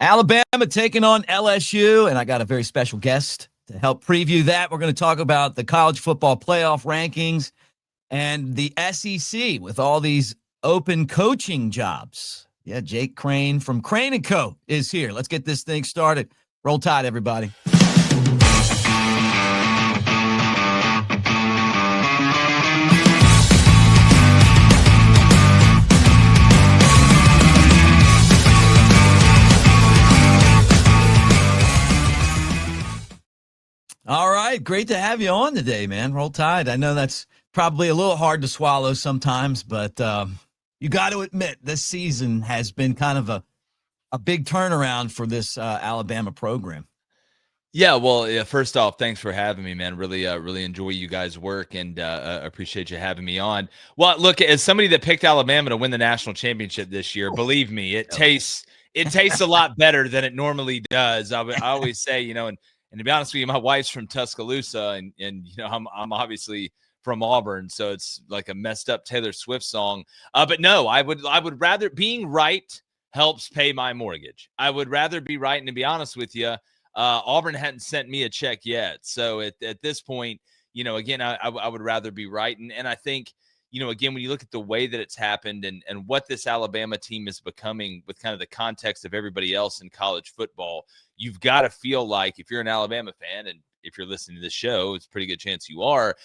Alabama taking on LSU, and I got a very special guest to help preview that. We're going to talk about the college football playoff rankings and the SEC with all these open coaching jobs. Yeah, Jake Crain from Crain & Co. is here. Let's get this thing started. Roll Tide, everybody. All right. Great to have you on today, man. Roll Tide. I know that's probably a little hard to swallow sometimes, but you got to admit this season has been kind of a big turnaround for this Alabama program. Yeah, well, first off, thanks for having me, man. Really enjoy you guys' work and appreciate you having me on. Well, look, as somebody that picked Alabama to win the national championship this year, believe me, it tastes a lot better than it normally does. I always say, and to be honest with you, my wife's from Tuscaloosa, and I'm obviously from Auburn, so it's like a messed up Taylor Swift song. But no, I would rather being right helps pay my mortgage. I would rather be right, and to be honest with you. Auburn hadn't sent me a check yet. So at this point, again, I would rather be right. And I think, again, when you look at the way that it's happened and what this Alabama team is becoming with kind of the context of everybody else in college football, you've got to feel like if you're an Alabama fan, and if you're listening to this show, it's a pretty good chance you are,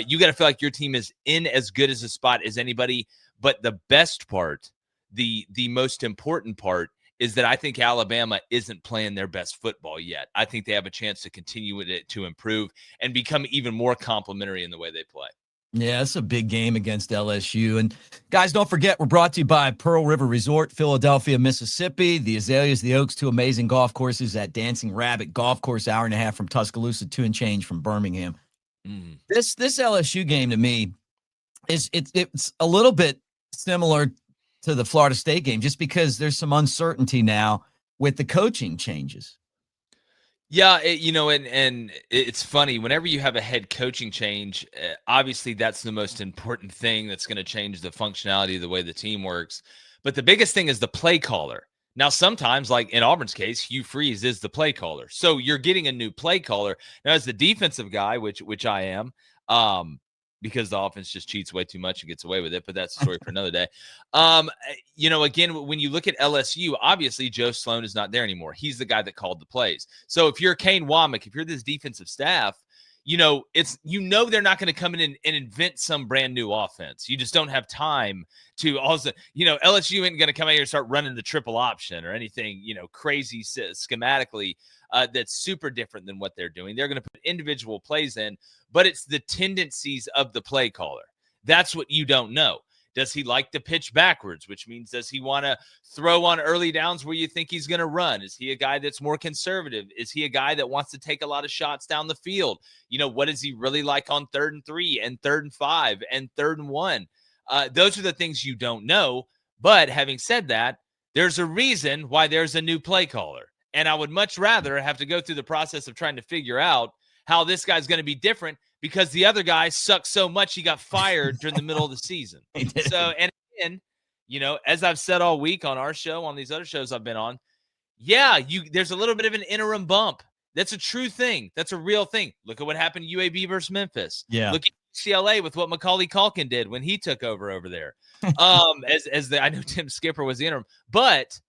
you got to feel like your team is in as good as a spot as anybody. But the best part, the most important part, is that I think Alabama isn't playing their best football yet. I think they have a chance to continue with it, to improve and become even more complimentary in the way they play. Yeah, it's a big game against LSU. And guys, don't forget, we're brought to you by Pearl River Resort, Philadelphia, Mississippi. The Azaleas, the Oaks, two amazing golf courses at Dancing Rabbit Golf Course, hour and a half from Tuscaloosa, 2 and change from Birmingham. This LSU game to me it's a little bit similar to the Florida State game, just because there's some uncertainty now with the coaching changes. Yeah, and it's funny whenever you have a head coaching change. Obviously, that's the most important thing that's going to change the functionality of the way the team works. But the biggest thing is the play caller. Now, sometimes, like in Auburn's case, Hugh Freeze is the play caller, so you're getting a new play caller. Now, as the defensive guy, which I am, because the offense just cheats way too much and gets away with it. But that's a story for another day. Again, when you look at LSU, obviously Joe Sloan is not there anymore. He's the guy that called the plays. So if you're Kane Womack, if you're this defensive staff, they're not going to come in and invent some brand new offense. You just don't have time to also, LSU ain't going to come out here and start running the triple option or anything, crazy schematically. That's super different than what they're doing. They're going to put individual plays in, but it's the tendencies of the play caller. That's what you don't know. Does he like to pitch backwards, which means does he want to throw on early downs where you think he's going to run? Is he a guy that's more conservative? Is he a guy that wants to take a lot of shots down the field? What is he really like on 3rd and 3 and 3rd and 5 and 3rd and 1? Those are the things you don't know. But having said that, there's a reason why there's a new play caller. And I would much rather have to go through the process of trying to figure out how this guy's going to be different because the other guy sucked so much he got fired during the middle of the season. So, and again, as I've said all week on our show, on these other shows I've been on, there's a little bit of an interim bump. That's a true thing. That's a real thing. Look at what happened to UAB versus Memphis. Yeah. Look at UCLA with what Macaulay Culkin did when he took over there. I know Tim Skipper was the interim, but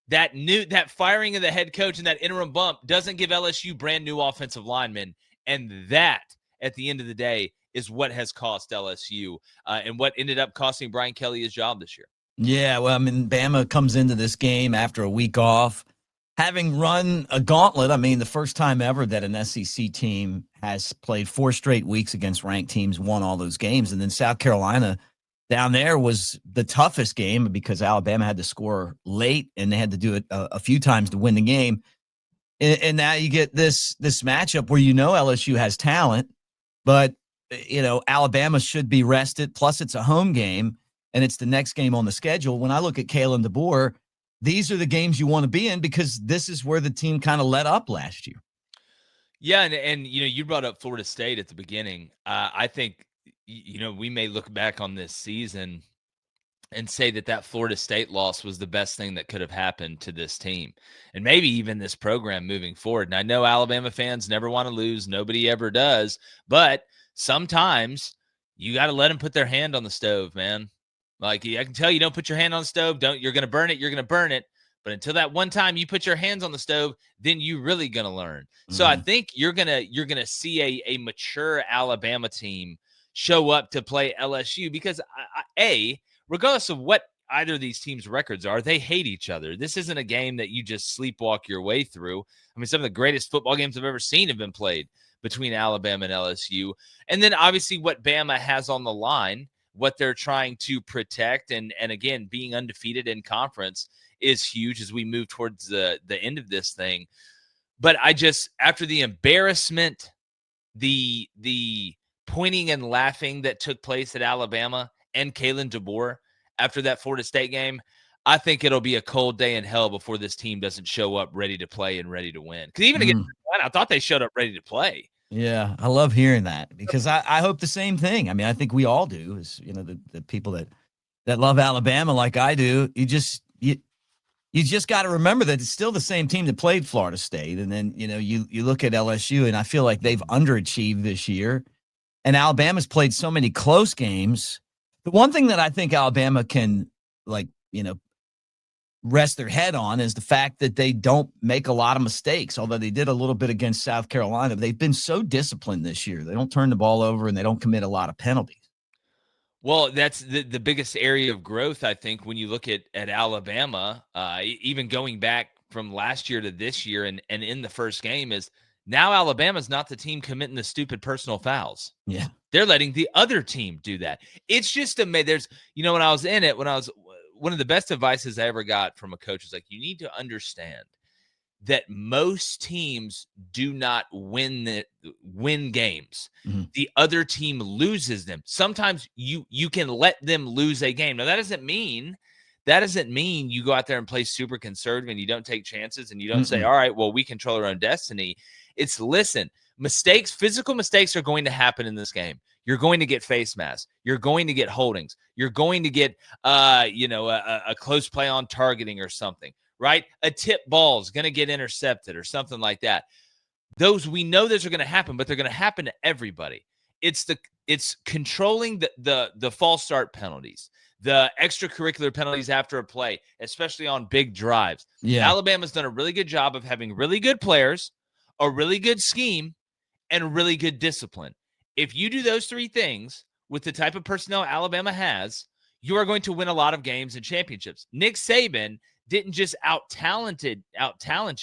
that firing of the head coach and that interim bump doesn't give LSU brand new offensive linemen. And that, at the end of the day, is what has cost LSU and what ended up costing Brian Kelly his job this year. Yeah, well, Bama comes into this game after a week off, having run a gauntlet. The first time ever that an SEC team has played 4 straight weeks against ranked teams, won all those games. And then South Carolina down there was the toughest game because Alabama had to score late and they had to do it a few times to win the game. And now you get this matchup where LSU has talent, but Alabama should be rested. Plus, it's a home game, and it's the next game on the schedule. When I look at Kalen DeBoer, these are the games you want to be in because this is where the team kind of let up last year. Yeah, and you brought up Florida State at the beginning. I think we may look back on this season and say that Florida State loss was the best thing that could have happened to this team and maybe even this program moving forward. And I know Alabama fans never want to lose. Nobody ever does. But sometimes you got to let them put their hand on the stove, man. Like, I can tell you don't put your hand on the stove. You're going to burn it. You're going to burn it. But until that one time you put your hands on the stove, then you're really going to learn. Mm-hmm. So I think you're going to see a mature Alabama team show up to play LSU because regardless of what either of these teams' records are, they hate each other. This isn't a game that you just sleepwalk your way through. I mean, some of the greatest football games I've ever seen have been played between Alabama and LSU. And then obviously what Bama has on the line, what they're trying to protect, and again, being undefeated in conference is huge as we move towards the end of this thing. But after the embarrassment, the pointing and laughing that took place at Alabama and Kalen DeBoer after that Florida State game, I think it'll be a cold day in hell before this team doesn't show up ready to play and ready to win. Because even against Carolina, I thought they showed up ready to play. Yeah, I love hearing that because I hope the same thing. I mean, I think we all do, is the people that love Alabama like I do. You just got to remember that it's still the same team that played Florida State, and then you look at LSU, and I feel like they've underachieved this year, and Alabama's played so many close games. The one thing that I think Alabama can rest their head on is the fact that they don't make a lot of mistakes, although they did a little bit against South Carolina. They've been so disciplined this year. They don't turn the ball over, and they don't commit a lot of penalties. Well, that's the biggest area of growth, I think, when you look at Alabama, even going back from last year to this year and in the first game, is now Alabama's not the team committing the stupid personal fouls. Yeah. They're letting the other team do that. It's just amazing. When I was in it, one of the best advices I ever got from a coach was like, you need to understand that most teams do not win games. Mm-hmm. The other team loses them. Sometimes you can let them lose a game. Now, that doesn't mean you go out there and play super conservative and you don't take chances and you don't say, all right, well, we control our own destiny. It's physical mistakes are going to happen in this game. You're going to get face masks. You're going to get holdings. You're going to get, a close play on targeting or something, right? A tip ball is going to get intercepted or something like that. We know those are going to happen, but they're going to happen to everybody. It's controlling the false start penalties, the extracurricular penalties after a play, especially on big drives. Yeah. Alabama's done a really good job of having really good players, a really good scheme, and really good discipline. If you do those three things with the type of personnel Alabama has, you are going to win a lot of games and championships. Nick Saban didn't just out-talent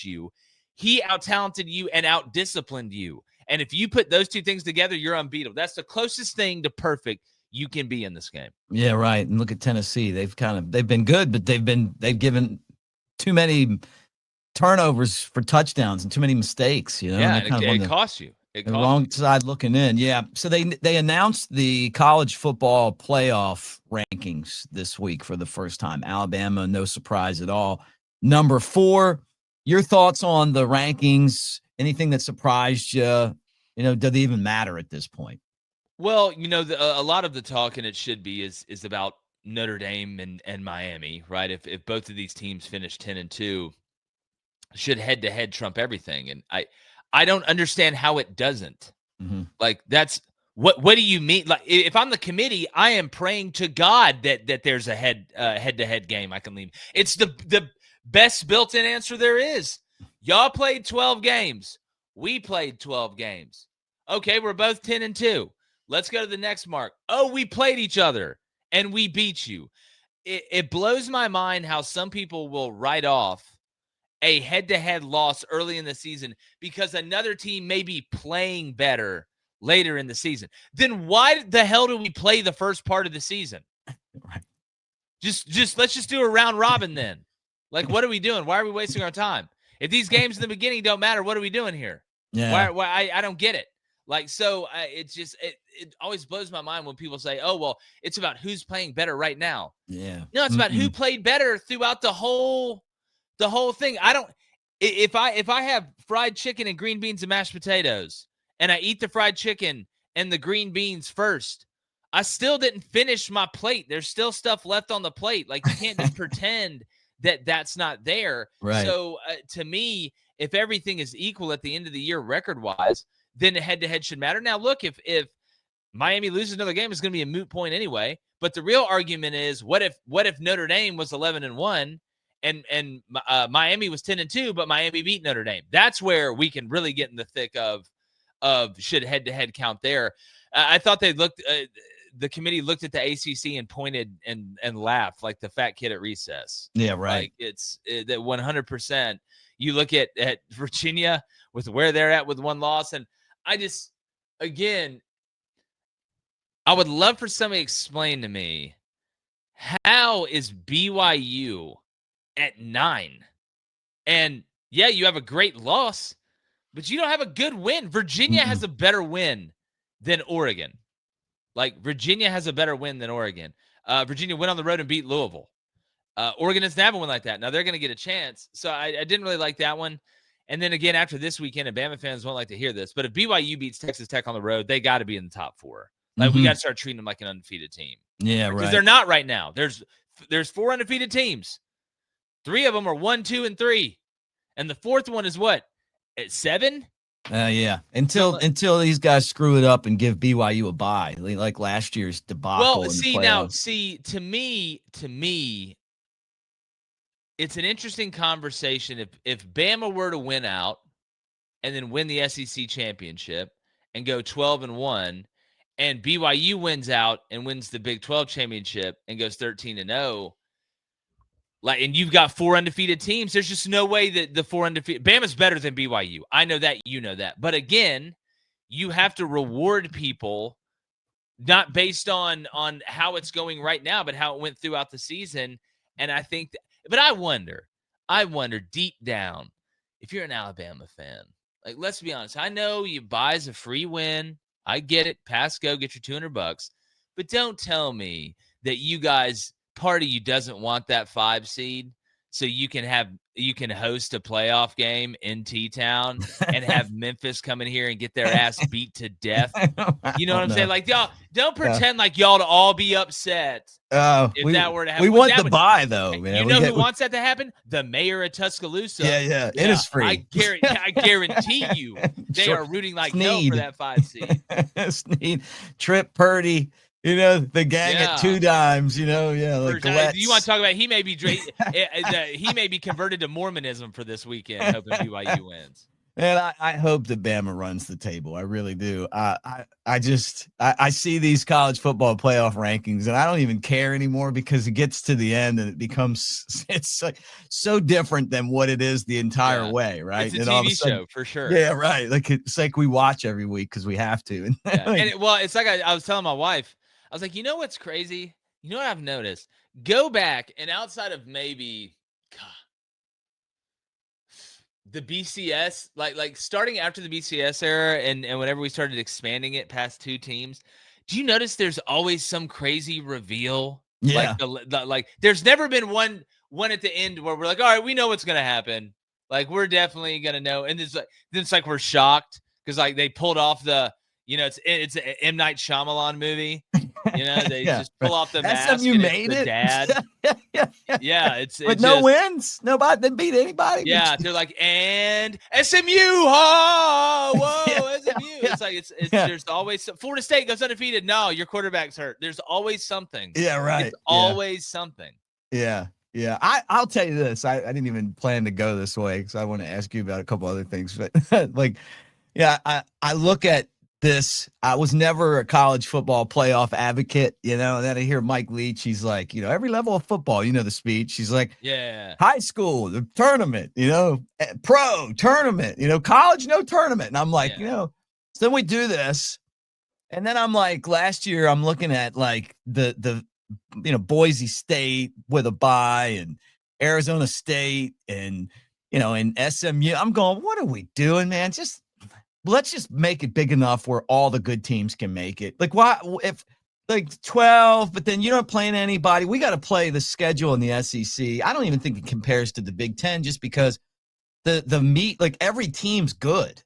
you. He out-talented you and out-disciplined you. And if you put those two things together, you're unbeatable. That's the closest thing to perfect you can be in this game. Yeah, right. And look at Tennessee. They've been good, but they've given too many turnovers for touchdowns and too many mistakes. Yeah, it costs you. The wrong side looking in. Yeah. So they announced the college football playoff rankings this week for the first time. Alabama, no surprise at all. Number 4. Your thoughts on the rankings? Anything that surprised you? Does it even matter at this point? Well, a lot of the talk, and it should be, is about Notre Dame and Miami, right? If both of these teams finish 10-2, should head-to-head trump everything. And I don't understand how it doesn't. Mm-hmm. Like, that's what do you mean? Like, if I'm the committee, I am praying to God that there's a head-to-head game I can leave. It's the best built-in answer there is. Y'all played 12 games. We played 12 games. Okay, we're both 10-2. Let's go to the next mark. Oh, we played each other and we beat you. It blows my mind how some people will write off a head-to-head loss early in the season because another team may be playing better later in the season. Then why the hell do we play the first part of the season? Right. Just let's just do a round robin then. Like, what are we doing? Why are we wasting our time? If these games in the beginning don't matter, what are we doing here? Yeah. Why I don't get it. Like, so it's just it always blows my mind when people say, "Oh, well, it's about who's playing better right now." Yeah. No, it's about who played better throughout the whole thing. If I have fried chicken and green beans and mashed potatoes and I eat the fried chicken and the green beans first, I still didn't finish my plate. There's still stuff left on the plate. Like, you can't just pretend that that's not there. Right. So to me, if everything is equal at the end of the year record-wise, then head-to-head should matter. Now, look, if Miami loses another game, it's going to be a moot point anyway. But the real argument is, what if Notre Dame was 11-1 and Miami was 10-2, but Miami beat Notre Dame? That's where we can really get in the thick of should head-to-head count there. I thought they looked. The committee looked at the ACC and pointed and laughed like the fat kid at recess. Yeah, right. Like it's that 100%. You look at Virginia with where they're at with one loss, and I just, again, I would love for somebody to explain to me, how is BYU at 9? And yeah, you have a great loss, but you don't have a good win. Virginia has a better win than Oregon. Like, Virginia has a better win than Oregon. Virginia went on the road and beat Louisville. Oregon doesn't have a win like that. Now they're going to get a chance. So I didn't really like that one. And then again, after this weekend, and Bama fans won't like to hear this, but if BYU beats Texas Tech on the road, they got to be in the top 4. Like, we got to start treating them like an undefeated team. Yeah, right. Because they're not right now. There's 4 undefeated teams. 3 of them are 1, 2, and 3. And the 4th one is what? At 7? Yeah. Until these guys screw it up and give BYU a bye, like last year's debacle. Well, in the see, playoffs. now, to me, it's an interesting conversation. If Bama were to win out and then win the SEC championship and go 12-1, and BYU wins out and wins the Big 12 championship and goes 13-0, like, and you've got 4 undefeated teams, there's just no way that the 4 undefeated Bama's better than BYU. I know that, you know that. But again, you have to reward people not based on how it's going right now, but how it went throughout the season. And I think but I wonder deep down, if you're an Alabama fan, like, let's be honest, I know you buys a free win. I get it. Pass go, get your $200. But don't tell me that you guys, part of you doesn't want that 5 seed so you can host a playoff game in T-Town and have Memphis come in here and get their ass beat to death. You know what I'm saying? Like, y'all, don't pretend like y'all to all be upset if that were to happen. We want the bye, though, man. You know who wants that to happen? The mayor of Tuscaloosa. Yeah. It is free. I guarantee you they are rooting like hell for that 5 seed. Snead, Trip Purdy. The gang at 2 dimes, like you want to talk about he may be converted to Mormonism for this weekend, hoping BYU wins. And I hope that Bama runs the table. I really do. I see these college football playoff rankings, and I don't even care anymore, because it gets to the end and it's like so different than what it is the entire way, right? It's a TV show for sure. Yeah, right. Like, it's like we watch every week because we have to. It's like I was telling my wife. I was like, you know what's crazy? You know what I've noticed? Go back, and outside of maybe the BCS, like starting after the BCS era and whenever we started expanding it past 2 teams, do you notice there's always some crazy reveal? Yeah. Like there's never been one at the end where we're like, all right, we know what's going to happen. Like, we're definitely going to know. And it's like we're shocked because, like, they pulled off the, it's an M. Night Shyamalan movie. They just pull off the mask. SMU made it. Dad. Yeah, it's but no wins. Nobody didn't beat anybody. Yeah, they're like, and SMU. Oh, whoa, SMU. It's like it's there's always Florida State goes undefeated. No, your quarterback's hurt. There's always something. Yeah, right. It's always something. Yeah. I'll tell you this. I didn't even plan to go this way because I want to ask you about a couple other things. But like, I look at this. I was never a college football playoff advocate, and then I hear Mike Leach. He's like, every level of football, the speech. He's like, high school, the tournament, pro tournament, college, no tournament. And I'm like, so then we do this. And then I'm like, last year I'm looking at like the Boise State with a bye and Arizona State and, and SMU. I'm going, what are we doing, man? Let's just make it big enough where all the good teams can make it. Like, why, if like 12, but then you're not playing anybody, we got to play the schedule in the SEC. I don't even think it compares to the Big Ten just because the meat, like every team's good.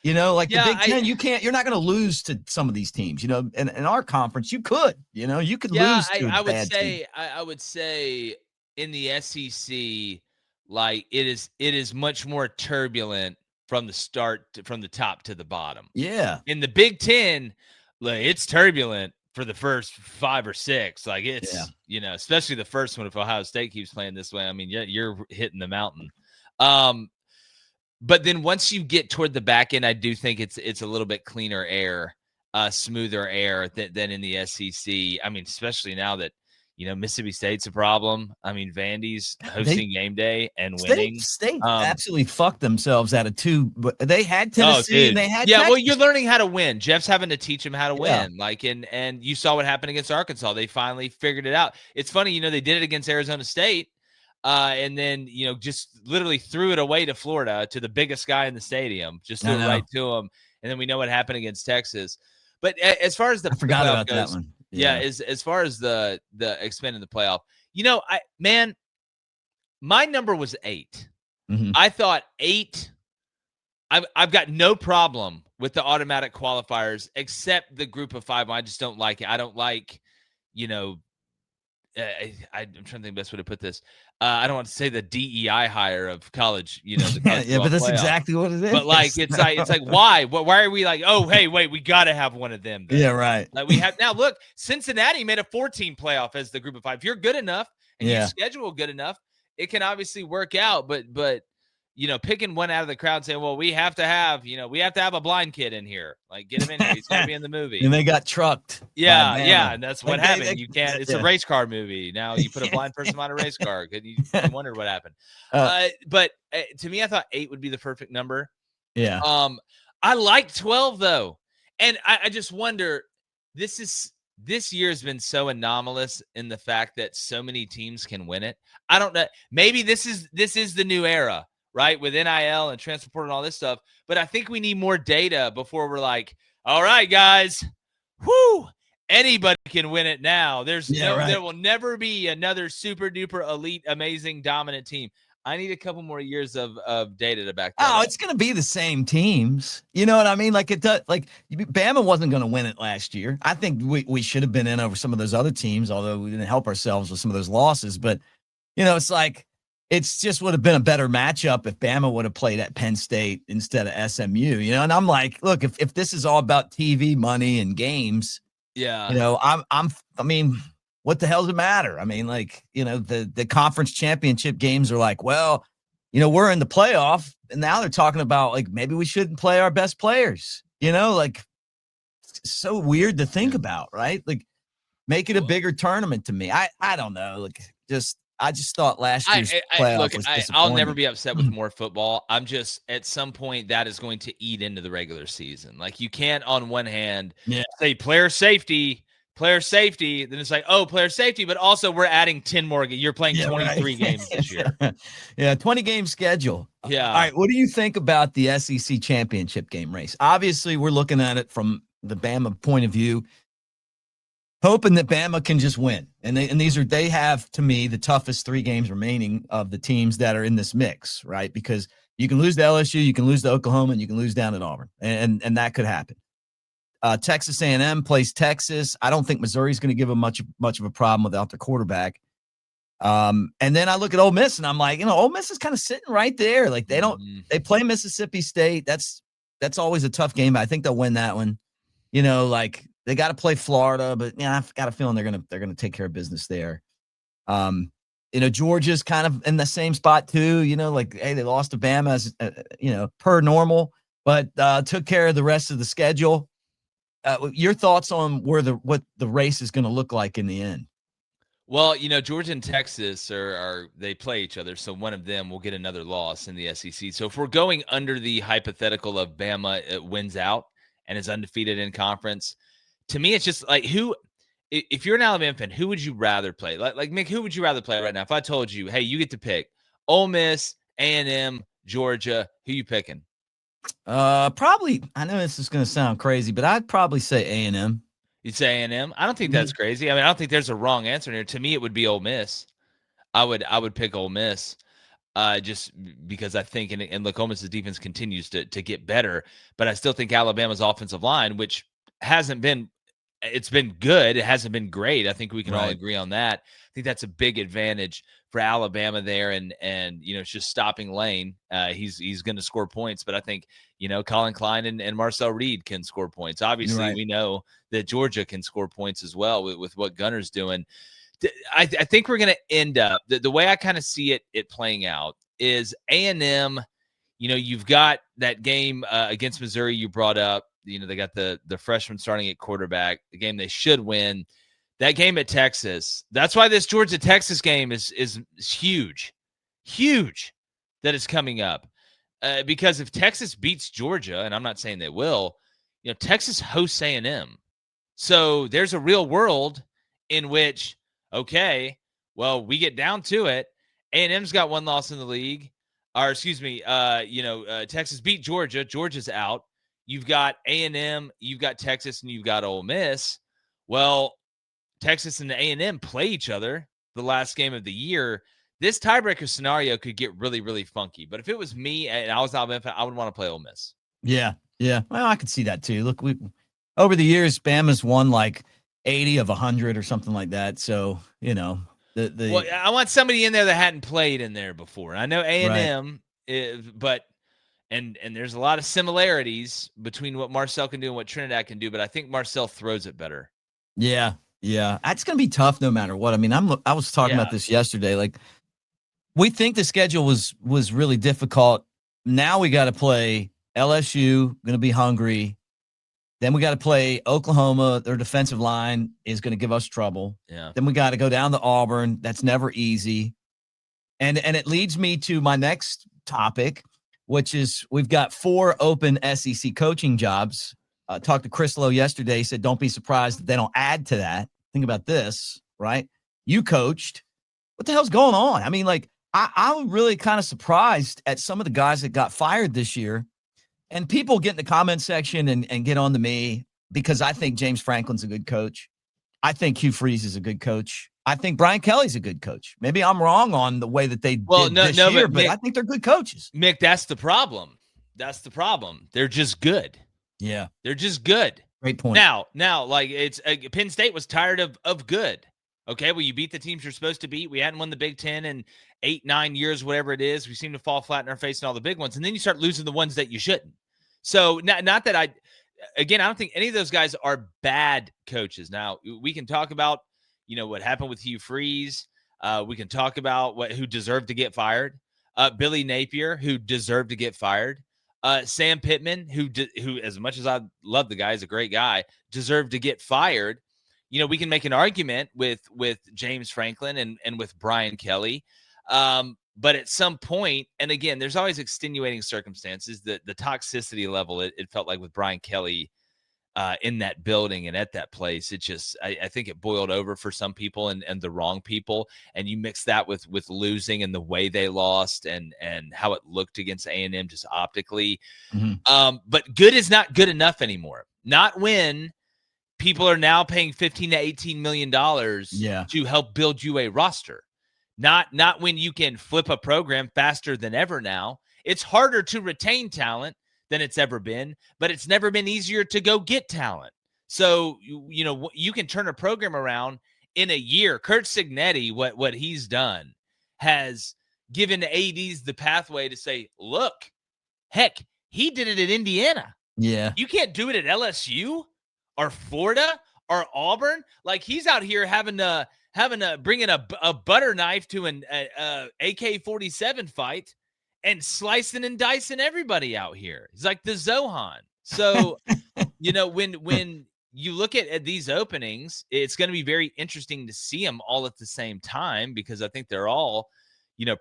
You know, like the Yeah, Big Ten, you're not going to lose to some of these teams. You know, in our conference, you could lose to a I would bad team. say I would say in the SEC, like it is much more turbulent from the from the top to the bottom. Yeah. In the Big Ten, like it's turbulent for the first 5 or 6. Like Yeah. it's, especially the first one if Ohio State keeps playing this way. I mean, you're hitting the mountain. But then once you get toward the back end, I do think it's a little bit cleaner air, smoother air than in the SEC. I mean, especially now that Mississippi State's a problem. I mean, Vandy's hosting game day and winning. State absolutely fucked themselves out of 2. But they had Tennessee and they had well, Texas. you're learning how to win. Jeff's having to teach him how to win. Like, and you saw what happened against Arkansas. They finally figured it out. It's funny, they did it against Arizona State. And then, just literally threw it away to Florida, to the biggest guy in the stadium, just threw it right to him. And then we know what happened against Texas. But as far as I forgot playoff about goes, that one. as far as the expanding the playoff, my number was 8. Mm-hmm. I thought 8. I've got no problem with the automatic qualifiers, except the group of 5. I just don't like it. I don't like, I'm trying to think the best way to put this. I don't want to say the DEI hire of college, the college but that's playoff. exactly what it is. But it's like why? Why are we like, oh, hey, wait, we got to have one of them then. Yeah, right. Like we have now. Look, Cincinnati made a 14 playoff as the group of 5. If you're good enough and you schedule good enough, it can obviously work out. But picking one out of the crowd saying, well, we have to have a blind kid in here. Like, get him in here. He's got to be in the movie. And they got trucked. Yeah. And that's what happened. You can't, it's a race car movie. Now you put a blind person on a race car. You wonder what happened. But to me, I thought 8 would be the perfect number. Yeah. I like 12 though. And I just wonder, this year has been so anomalous in the fact that so many teams can win it. I don't know. Maybe this is the new era, right? With NIL and transfer portal and all this stuff. But I think we need more data before we're like, all right, guys, anybody can win it now. There will never be another super duper elite, amazing, dominant team. I need a couple more years of data to back that up. It's going to be the same teams. You know what I mean? Like it does. Like Bama wasn't going to win it last year. I think we should have been in over some of those other teams, although we didn't help ourselves with some of those losses. But it's like it's just would have been a better matchup if Bama would have played at Penn State instead of SMU. And I'm like, look, if this is all about TV money and games, I mean, what the hell does it matter? I mean, like, the conference championship games are like, well, we're in the playoff, and now they're talking about like maybe we shouldn't play our best players. Like it's so weird to think about, right? Like make it a bigger tournament to me. I don't know. Like I just thought last year's playoff was disappointing. I'll never be upset with more football. I'm just at some point that is going to eat into the regular season. Like you can't on one hand say player safety. Then it's like, oh, player safety, but also we're adding 10 more. You're playing 23 games this year. 20-game schedule. Yeah. All right. What do you think about the SEC championship game race? Obviously, we're looking at it from the Bama point of view, hoping that Bama can just win. And they have, to me, the toughest 3 games remaining of the teams that are in this mix, right? Because you can lose to LSU, you can lose to Oklahoma, and you can lose down at Auburn. And that could happen. Texas A&M plays Texas. I don't think Missouri's going to give them much of a problem without their quarterback. And then I look at Ole Miss, and I'm like, Ole Miss is kind of sitting right there. Like they play Mississippi State. That's always a tough game. I think they'll win that one. Like they got to play Florida, but I've got a feeling they're gonna take care of business there. Georgia's kind of in the same spot too. Like hey, they lost to Bama as per normal, but took care of the rest of the schedule. Your thoughts on what the race is going to look like in the end? Well, Georgia and Texas they play each other, so one of them will get another loss in the SEC. So if we're going under the hypothetical of Bama wins out and is undefeated in conference, to me it's just like if you're an Alabama fan, who would you rather play? Like Mick, who would you rather play right now? If I told you, hey, you get to pick Ole Miss, A&M, Georgia, who you picking? Probably. I know this is going to sound crazy, but I'd probably say A&M. You'd say A&M? I don't think that's crazy. I mean, I don't think there's a wrong answer here. To me, it would be Ole Miss. I would pick Ole Miss. just because I think, and look, Ole Miss's defense continues to get better, but I still think Alabama's offensive line, which hasn't been, it's been good. It hasn't been great. I think we can all agree on that. I think that's a big advantage for Alabama there, and it's just stopping Lane. He's going to score points, but I think Colin Klein and Marcel Reed can score points. Obviously, we know that Georgia can score points as well with what Gunner's doing. I think we're going to end up the way I kind of see it playing out is A&M. You've got that game against Missouri you brought up. They got the freshman starting at quarterback, the game they should win. That game at Texas. That's why this Georgia-Texas game is huge that it's coming up. Because if Texas beats Georgia, and I'm not saying they will, Texas hosts A&M. So there's a real world in which, okay, well, we get down to it. A&M's got one loss in the league. Or excuse me, Texas beat Georgia. Georgia's out. You've got A&M, you've got Texas, and you've got Ole Miss. Well, Texas and the A&M play each other the last game of the year. This tiebreaker scenario could get really, really funky. But if it was me and I was Alabama fan, I would want to play Ole Miss. Yeah. Well, I could see that too. Look, over the years, Bama's won like 80 of 100 or something like that. So, well, I want somebody in there that hadn't played in there before. I know A&M, but and there's a lot of similarities between what Marcel can do and what Trinidad can do, but I think Marcel throws it better. Yeah. That's going to be tough no matter what. I mean, I was talking about this yesterday. Like, we think the schedule was really difficult. Now we got to play LSU, going to be hungry. Then we got to play Oklahoma. Their defensive line is going to give us trouble. Yeah. Then we got to go down to Auburn. That's never easy. And it leads me to my next topic, which is we've got 4 open SEC coaching jobs. Talked to Chris Lowe yesterday. He said, don't be surprised if they don't add to that. Think about this, right? You coached. What the hell's going on? I mean, like, I'm really kind of surprised at some of the guys that got fired this year. And people get in the comment section and get on to me because I think James Franklin's a good coach. I think Hugh Freeze is a good coach. I think Brian Kelly's a good coach. Maybe I'm wrong on the way that they did this year, but Mick, I think they're good coaches. Mick, that's the problem. They're just good. Yeah. They're just good. Great point. Now, like it's Penn State was tired of good. Okay, well, you beat the teams you're supposed to beat. We hadn't won the Big Ten in 8-9 years, whatever it is. We seem to fall flat in our face in all the big ones, and then you start losing the ones that you shouldn't. So, not that I don't think any of those guys are bad coaches. Now, we can talk about, what happened with Hugh Freeze. We can talk about who deserved to get fired. Billy Napier, who deserved to get fired. Sam Pittman, who as much as I love the guy, is a great guy, deserved to get fired. We can make an argument with James Franklin and with Brian Kelly. But at some point, and again, there's always extenuating circumstances. The toxicity level, it felt like with Brian Kelly in that building and at that place, it just, I think it boiled over for some people and the wrong people. And you mix that with losing and the way they lost and how it looked against A&M just optically. Mm-hmm. But good is not good enough anymore. Not when people are now paying $15 to $18 million to help build you a roster. Not when you can flip a program faster than ever now. It's harder to retain talent than it's ever been, but it's never been easier to go get talent. So, you can turn a program around in a year. Kurt Cignetti, what he's done, has given ADs the pathway to say, look, heck, he did it at Indiana. Yeah. You can't do it at LSU or Florida or Auburn. Like, he's out here having to bringing a butter knife to an AK-47 fight and slicing and dicing everybody out here. He's like the Zohan. So, when you look at these openings, it's going to be very interesting to see them all at the same time, because I think they're all,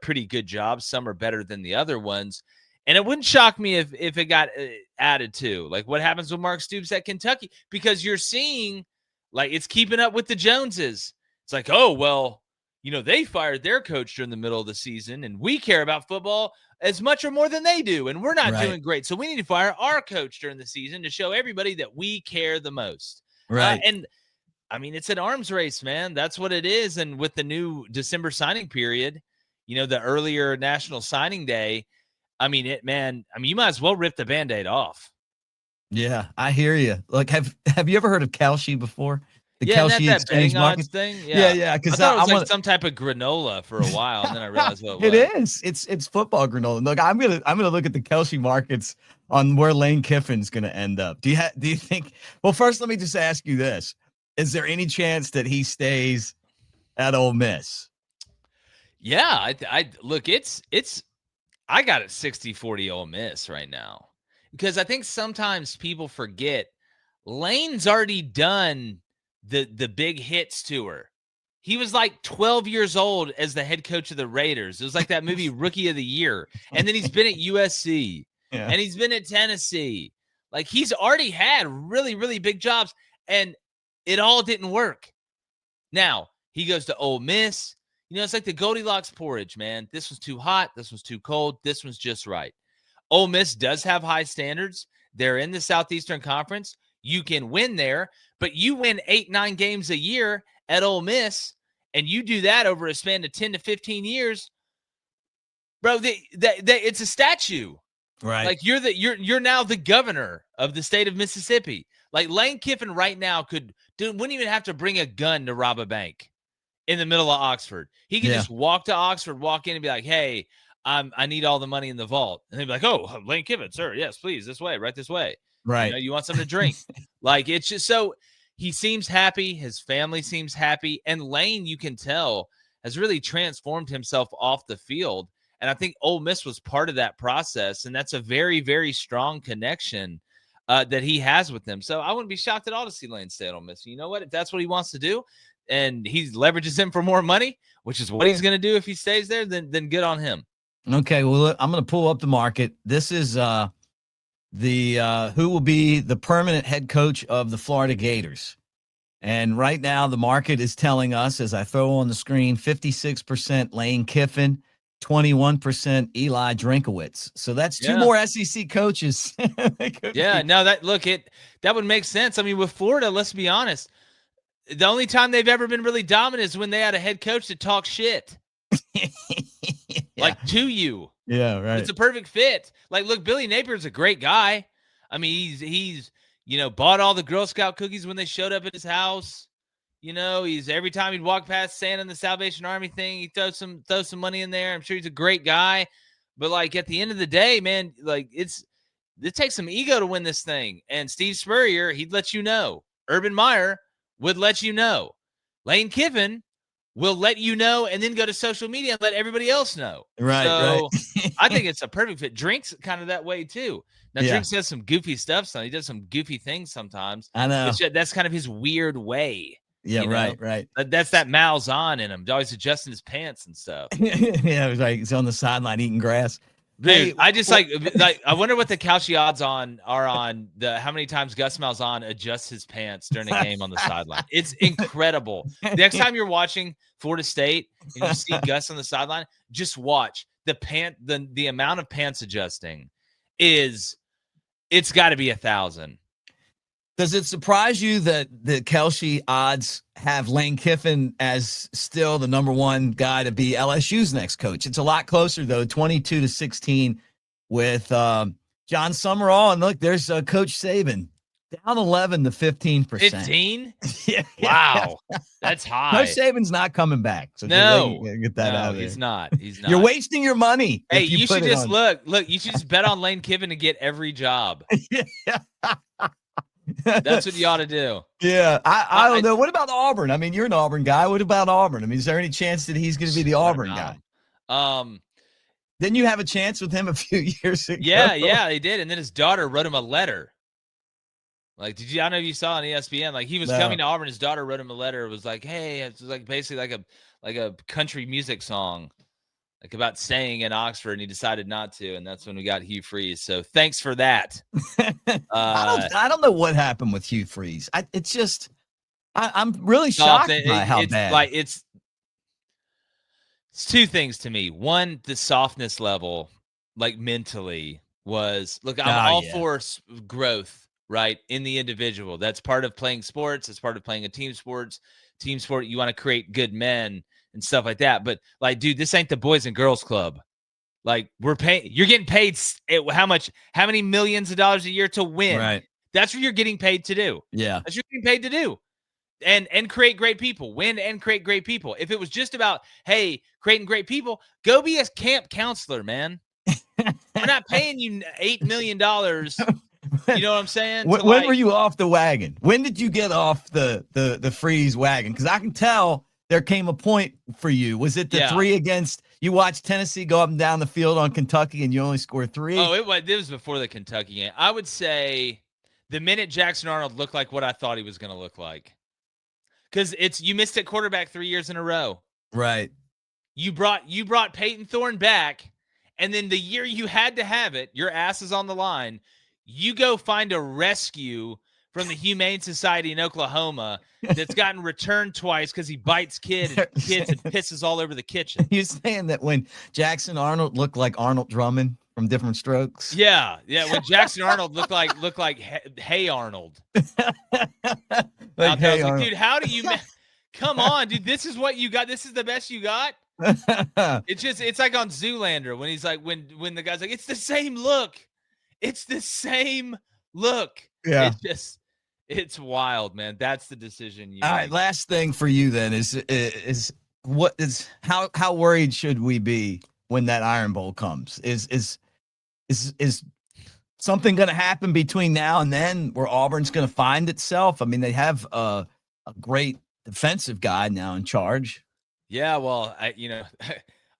pretty good jobs. Some are better than the other ones. And it wouldn't shock me if it got added to, like what happens with Mark Stoops at Kentucky, because you're seeing like it's keeping up with the Joneses. It's like, oh, well, they fired their coach during the middle of the season, and we care about football as much or more than they do, and we're not doing great. So we need to fire our coach during the season to show everybody that we care the most. Right. And, I mean, it's an arms race, man. That's what it is. And with the new December signing period, the earlier National Signing Day. I mean, you might as well rip the Band-Aid off. Yeah, I hear you. Look, have you ever heard of Kalshi before? The Yeah, and that's Kalshi that exchange betting odds market? thing. Yeah, Yeah. yeah, I because thought it I was like want some type of granola for a while, and then I realized what it it was. is. It's football granola. Look, I'm gonna look at the Kelce markets on where Lane Kiffin's gonna end up. Do you think? Well, first, let me just ask you this: is there any chance that he stays at Ole Miss? Yeah, I look, it's I got it 60-40 Ole Miss right now. Because I think sometimes people forget Lane's already done the big hits tour. He was like 12 years old as the head coach of the Raiders. It was like that movie Rookie of the Year. And then he's been at USC Yeah, and he's been at Tennessee. Like he's already had really, really big jobs and it all didn't work. Now, he goes to Ole Miss. It's like the Goldilocks porridge, man. This was too hot. This was too cold. This one's just right. Ole Miss does have high standards. They're in the Southeastern Conference. You can win there, but you win 8-9 games a year at Ole Miss, and you do that over a span of 10 to 15 years, bro. It's a statue. right. Like you're now the governor of the state of Mississippi. Like Lane Kiffin right now wouldn't even have to bring a gun to rob a bank in the middle of Oxford. He could just walk to Oxford, walk in and be like, hey, I need all the money in the vault. And they'd be like, oh, Lane Kiffin, sir. Yes, please. This way, right this way. Right. You want something to drink. Like it's just so he seems happy. His family seems happy. And Lane, you can tell, has really transformed himself off the field. And I think Ole Miss was part of that process. And that's a very, very strong connection that he has with them. So I wouldn't be shocked at all to see Lane stay at Ole Miss. You know what? If that's what he wants to do and he leverages him for more money, which is what he's going to do if he stays there, then good on him. Okay. Well, I'm going to pull up the market. This is the who will be the permanent head coach of the Florida Gators. And right now, the market is telling us, as I throw on the screen, 56% Lane Kiffin, 21% Eli Drinkowitz. So that's two more SEC coaches. Yeah, no, that would make sense. I mean, with Florida, let's be honest, the only time they've ever been really dominant is when they had a head coach that talked shit. Like to you. Yeah, right. It's a perfect fit. Like, look, Billy Napier's a great guy. I mean, he's bought all the Girl Scout cookies when they showed up at his house. He's every time he'd walk past Santa and the Salvation Army thing, he throws some money in there. I'm sure he's a great guy. But like at the end of the day, man, like it takes some ego to win this thing. And Steve Spurrier, he'd let you know. Urban Meyer would let you know. Lane Kiffin will let you know and then go to social media and let everybody else know. Right, so right. I think it's a perfect fit. Drink's kind of that way too. Now, Drinks does some goofy stuff. He does some goofy things sometimes. I know. That's kind of his weird way. Yeah, right. That's that Malzahn in him. Always adjusting his pants and stuff. Yeah, it was like he's on the sideline eating grass. Dude, hey, I just like I wonder what the Kalshi odds are on the how many times Gus Malzahn adjusts his pants during a game on the sideline. It's incredible. Next time you're watching Florida State and you see Gus on the sideline, just watch the amount of pants adjusting it's got to be 1,000. Does it surprise you that the Kelce odds have Lane Kiffin as still the number one guy to be LSU's next coach? It's a lot closer, though, 22-16 with John Summerall. And look, there's Coach Saban down 11 to 15%. 15? Yeah. Wow. That's high. Coach Saban's not coming back. So no. Get that out of there. He's not. You're wasting your money. Hey, you should just look, you should just bet on Lane Kiffin to get every job. Yeah. That's what you ought to do. Yeah. I don't know. What about Auburn? I mean, you're an Auburn guy. What about Auburn? I mean, is there any chance that he's going to be the Auburn guy? Didn't you have a chance with him a few years ago? Yeah, they did. And then his daughter wrote him a letter. Like, I don't know if you saw on ESPN, like he was coming to Auburn. His daughter wrote him a letter. It was like, hey, it's like basically like a country music song, like about staying in Oxford, and he decided not to. And that's when we got Hugh Freeze. So thanks for that. I don't know what happened with Hugh Freeze. I'm really shocked by how bad. Like it's two things to me. One, the softness level, like mentally, was look. I'm all for growth. Right, in the individual. That's part of playing sports. It's part of playing a team sport. You want to create good men. and stuff like that. But like, dude, this ain't the Boys and Girls Club. Like, you're getting paid how many millions of dollars a year to win. Right. That's what you're getting paid to do. Yeah. That's what you're getting paid to do. And create great people, win and create great people. If it was just about, hey, creating great people, go be a camp counselor, man. We're not paying you $8 million. You know what I'm saying? When were you off the wagon? When did you get off the freeze wagon? Because I can tell there came a point for you. Was it the 3 against, you watched Tennessee go up and down the field on Kentucky and you only scored 3? Oh, it was before the Kentucky game. I would say the minute Jackson Arnold looked like what I thought he was going to look like. Because you missed at quarterback 3 years in a row. Right. You brought Peyton Thorne back, and then the year you had to have it, your ass is on the line. You go find a rescue from the Humane Society in Oklahoma that's gotten returned twice because he bites kids and pisses all over the kitchen. You're saying that when Jackson Arnold looked like Arnold Drummond from Different Strokes? Yeah. When Jackson Arnold looked like Hey Arnold. Like, hey, Arnold. Dude, how do you? Come on, dude. This is what you got. This is the best you got. It's like on Zoolander when he's like, when the guy's like, it's the same look. It's the same look. Yeah. It's wild, man. That's the decision you All make. right, last thing for you then is how worried should we be when that Iron Bowl comes? Is something going to happen between now and then where Auburn's going to find itself? I mean, they have a great defensive guy now in charge. Yeah, well,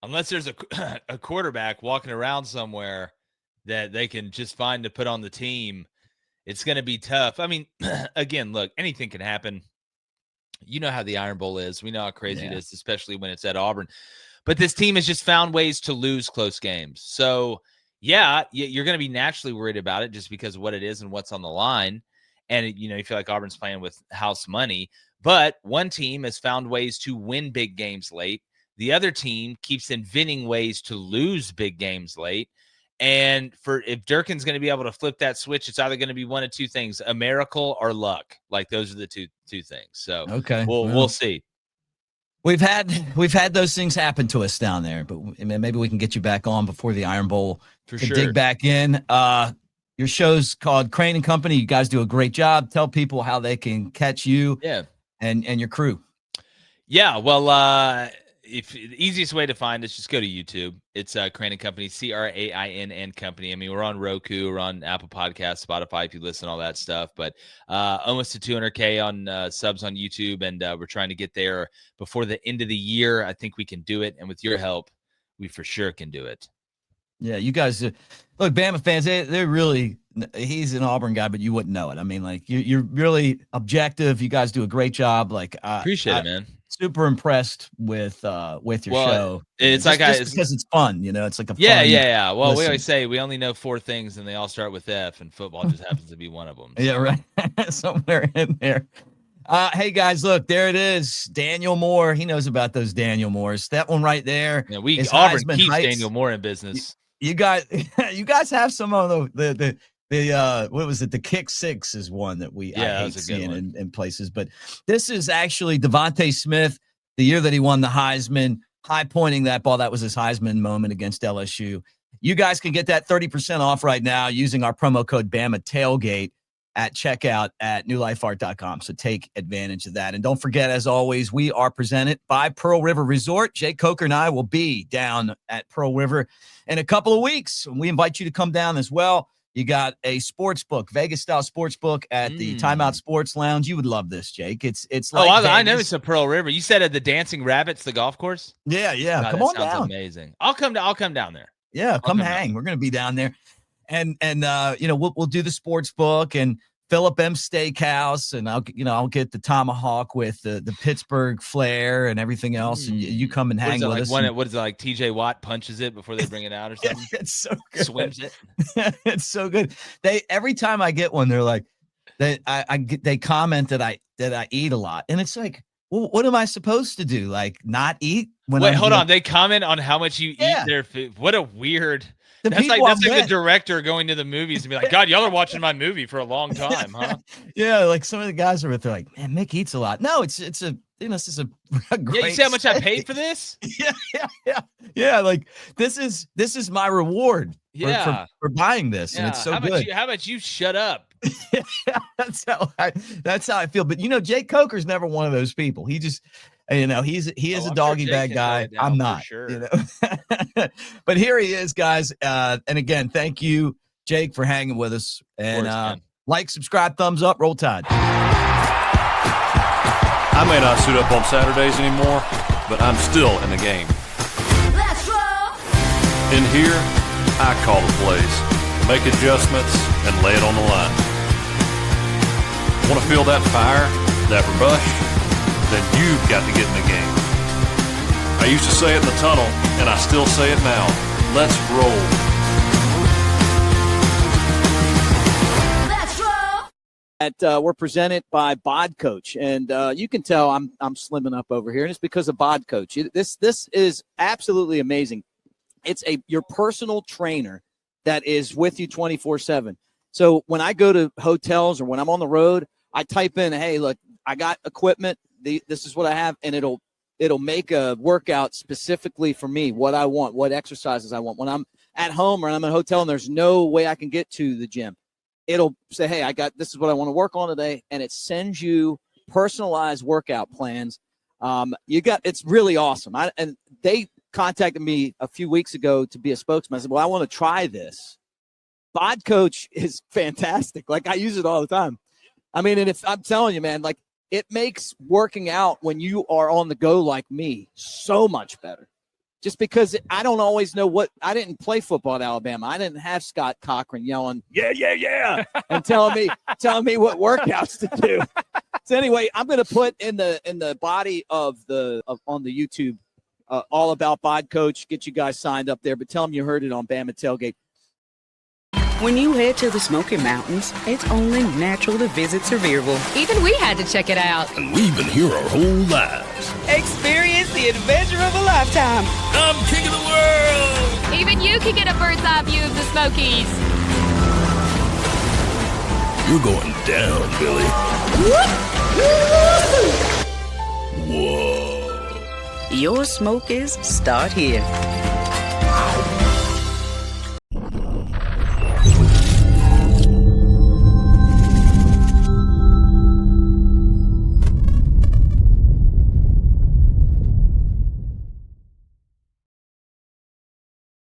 unless there's a quarterback walking around somewhere that they can just find to put on the team, it's going to be tough. I mean, again, look, anything can happen. You know how the Iron Bowl is. We know how crazy it is, especially when it's at Auburn. But this team has just found ways to lose close games. So, yeah, you're going to be naturally worried about it just because of what it is and what's on the line. And, you feel like Auburn's playing with house money. But one team has found ways to win big games late. The other team keeps inventing ways to lose big games late. And if Durkin's going to be able to flip that switch, it's either going to be one of two things: a miracle or luck. Like those are the two things. So okay, we'll see. We've had those things happen to us down there, but maybe we can get you back on before the Iron Bowl for to sure. Dig back in. Your show's called Crain and Company. You guys do a great job. Tell people how they can catch you. Yeah. And your crew. Yeah, well, if the easiest way to find us, just go to YouTube. It's Crain and Company, CRAIN Company. I mean, we're on Roku, we're on Apple Podcasts, Spotify, if you listen, all that stuff. But almost to 200K on subs on YouTube, and we're trying to get there before the end of the year. I think we can do it, and with your help, we for sure can do it. Yeah, you guys, look, Bama fans, they're really, he's an Auburn guy, but you wouldn't know it. I mean, like, you're really objective. You guys do a great job. Like, appreciate it, man. Super impressed with your show. It's just, like just because it's fun, it's like a fun. Yeah. Well, listen. We always say we only know 4 things, and they all start with F, and football just happens to be one of them. So. Yeah, right. Somewhere in there. Hey guys, look, there it is. Daniel Moore. He knows about those Daniel Moores. That one right there. Yeah, Auburn keeps Daniel Moore in business. You guys have some of the what was it? The Kick Six is one that I hate seeing in places. But this is actually Devontae Smith, the year that he won the Heisman, high pointing that ball. That was his Heisman moment against LSU. You guys can get that 30% off right now using our promo code Bama Tailgate at checkout at newlifeart.com. So take advantage of that. And don't forget, as always, we are presented by Pearl River Resort. Jay Coker and I will be down at Pearl River in a couple of weeks. We invite you to come down as well. You got a sports book, Vegas-style sports book at the Timeout Sports Lounge. You would love this, Jake. It's like I know it's a Pearl River. You said at the Dancing Rabbits, the golf course? Yeah. God, come on sounds down. Amazing. I'll come down there. Yeah, come hang. We're going to be down there. And we'll do the sports book and Philip M. Steakhouse, and I'll get the tomahawk with the Pittsburgh flair and everything else, and you come and hang with us. What is it like? TJ Watt punches it before they bring it out or something? It's so good. Swims it. It's so good. Every time I get one, they're like, they comment that I eat a lot, and it's like, well, what am I supposed to do? Like not eat? Wait, hold on. They comment on how much you eat their food. What a weird. the That's people like I met. the director going to the movies and be like, God, y'all are watching my movie for a long time, huh? Yeah, like some of the guys are with, they're like, man, Mick eats a lot. No, it's a this is a great. Yeah, you see how much I steak. paid for this? Yeah. Like this is my reward for buying this, and it's so how good. How about you shut up? That's how I feel. But Jake Coker's never one of those people. He just, he is a I'm doggy sure Jake bag can throw guy. it down I'm for not. sure. But here he is, guys. And again, thank you, Jake, for hanging with us. And like, subscribe, thumbs up, roll Tide. I may not suit up on Saturdays anymore, but I'm still in the game. Let's roll. In here, I call the plays, make adjustments, and lay it on the line. Want to feel that fire, that rush? Then you've got to get in the game. I used to say it in the tunnel, and I still say it now. Let's roll. We're presented by Bod Coach, and you can tell I'm slimming up over here, and it's because of Bod Coach. This is absolutely amazing. It's your personal trainer that is with you 24/7. So when I go to hotels or when I'm on the road, I type in, "Hey, look, I got equipment. This is what I have," and it'll make a workout specifically for me, what I want, what exercises I want. When I'm at home or I'm in a hotel and there's no way I can get to the gym, it'll say, "Hey, this is what I want to work on today," and it sends you personalized workout plans. It's really awesome. And they contacted me a few weeks ago to be a spokesman. I said, "Well, I want to try this." Bod Coach is fantastic. Like, I use it all the time. I mean, and if I'm telling you, man, like, it makes working out when you are on the go like me so much better. Just because I don't always know I didn't play football at Alabama. I didn't have Scott Cochran yelling, yeah, and telling me what workouts to do. So anyway, I'm going to put in the body on the YouTube all about Bod Coach. Get you guys signed up there, but tell them you heard it on Bama Tailgate. When you head to the Smoky Mountains, it's only natural to visit Sevierville. Even we had to check it out. And we've been here our whole lives. Experience the adventure of a lifetime. I'm king of the world. Even you can get a bird's eye view of the Smokies. You're going down, Billy. Whoa. Your Smokies start here.